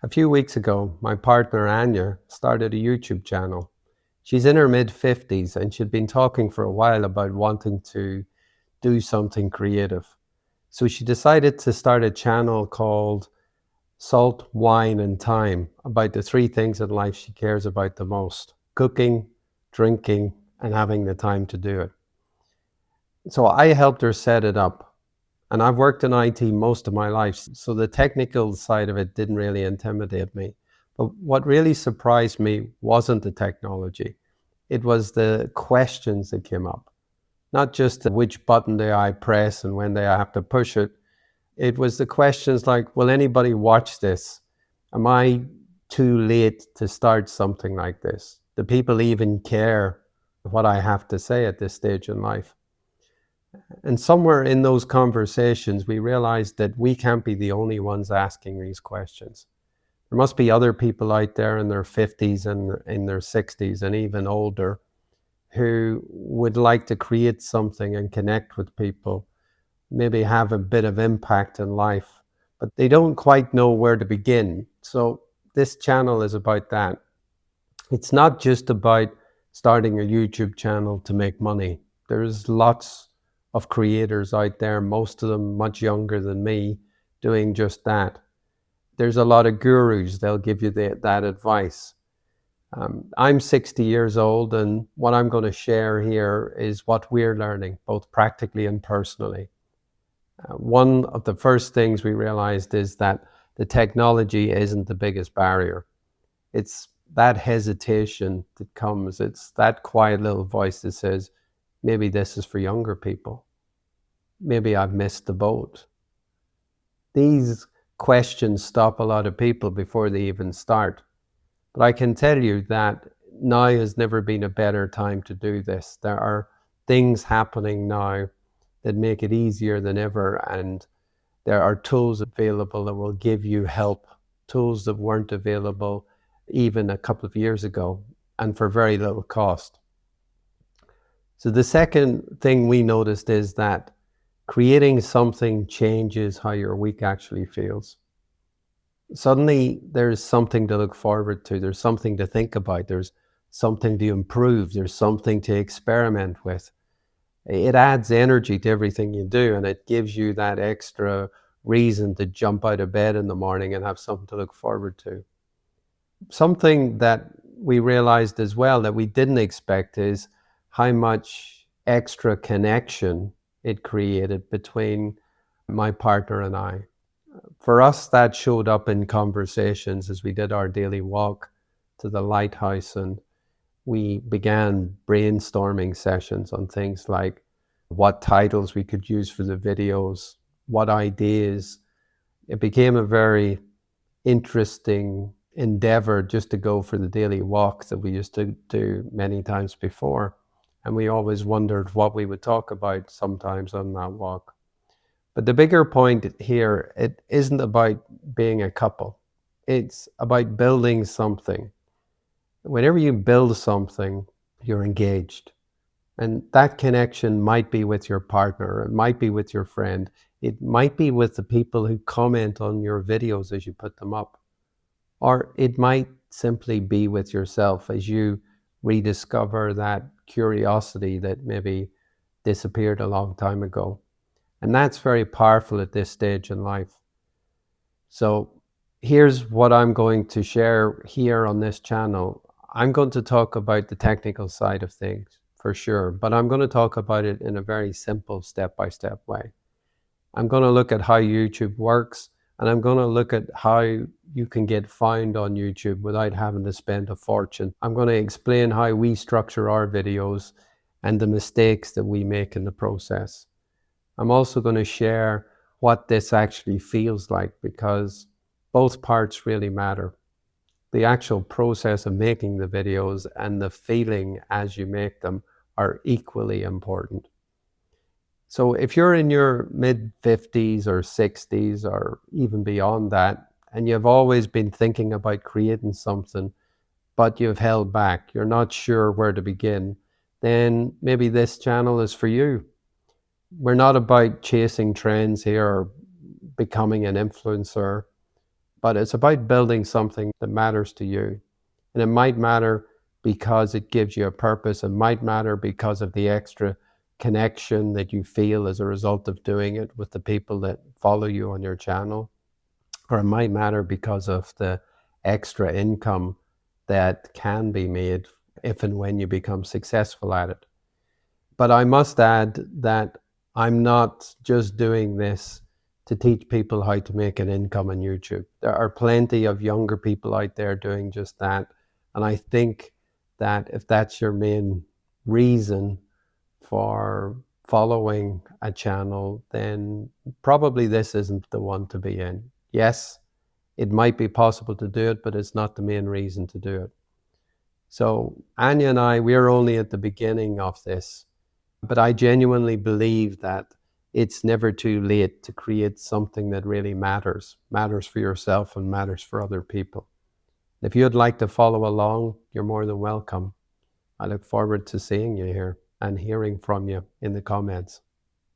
A few weeks ago, my partner Anya started a YouTube channel. She's in her mid 50s and she'd been talking for a while about wanting to do something creative. So she decided to start a channel called Salt, Wine, and Time about the three things in life she cares about the most: cooking, drinking, and having the time to do it. So I helped her set it up. And I've worked in IT most of my life, so the technical side of it didn't really intimidate me. But what really surprised me wasn't the technology. It was the questions that came up. Not just which button do I press and when do I have to push it. It was the questions like, will anybody watch this? Am I too late to start something like this? Do people even care what I have to say at this stage in life? And somewhere in those conversations, we realized that we can't be the only ones asking these questions. There must be other people out there in their 50s and in their 60s and even older who would like to create something and connect with people, maybe have a bit of impact in life, but they don't quite know where to begin. So this channel is about that. It's not just about starting a YouTube channel to make money. There's lots of creators out there, most of them much younger than me, doing just that. There's a lot of gurus, they'll give you that advice. I'm 60 years old, and what I'm going to share here is what we're learning, both practically and personally. One of the first things we realized is that the technology isn't the biggest barrier. It's that hesitation that comes. It's that quiet little voice that says, maybe this is for younger people. Maybe I've missed the boat. These questions stop a lot of people before they even start. But I can tell you that now has never been a better time to do this. There are things happening now that make it easier than ever, and there are tools available that will give you help, tools that weren't available even a couple of years ago, and for very little cost. So the second thing we noticed is that creating something changes how your week actually feels. Suddenly there's something to look forward to, there's something to think about, there's something to improve, there's something to experiment with. It adds energy to everything you do, and it gives you that extra reason to jump out of bed in the morning and have something to look forward to. Something that we realized as well that we didn't expect is how much extra connection it created between my partner and I. For us, that showed up in conversations as we did our daily walk to the lighthouse, and we began brainstorming sessions on things like what titles we could use for the videos, what ideas. It became a very interesting endeavor just to go for the daily walks that we used to do many times before. And we always wondered what we would talk about sometimes on that walk. But the bigger point here, it isn't about being a couple. It's about building something. Whenever you build something, you're engaged. And that connection might be with your partner, it might be with your friend, it might be with the people who comment on your videos as you put them up. Or it might simply be with yourself as you rediscover that curiosity that maybe disappeared a long time ago. And that's very powerful at this stage in life. So here's what I'm going to share here on this channel. I'm going to talk about the technical side of things for sure, but I'm going to talk about it in a very simple step-by-step way. I'm going to look at how YouTube works, and I'm going to look at how you can get found on YouTube without having to spend a fortune. I'm going to explain how we structure our videos and the mistakes that we make in the process. I'm also going to share what this actually feels like, because both parts really matter. The actual process of making the videos and the feeling as you make them are equally important. So if you're in your mid 50s or 60s or even beyond that, and you've always been thinking about creating something, but you've held back, you're not sure where to begin, then maybe this channel is for you. We're not about chasing trends here or becoming an influencer. but it's about building something that matters to you. And it might matter because it gives you a purpose. It might matter because of the extra connection that you feel as a result of doing it with the people that follow you on your channel. Or it might matter because of the extra income that can be made if and when you become successful at it. But I must add that I'm not just doing this to teach people how to make an income on YouTube. There are plenty of younger people out there doing just that. And I think that if that's your main reason for following a channel, then probably this isn't the one to be in. Yes, it might be possible to do it, but it's not the main reason to do it. So Anya and I, we're only at the beginning of this. But I genuinely believe that it's never too late to create something that really matters for yourself and matters for other people. If you'd like to follow along, you're more than welcome. I look forward to seeing you here and hearing from you in the comments.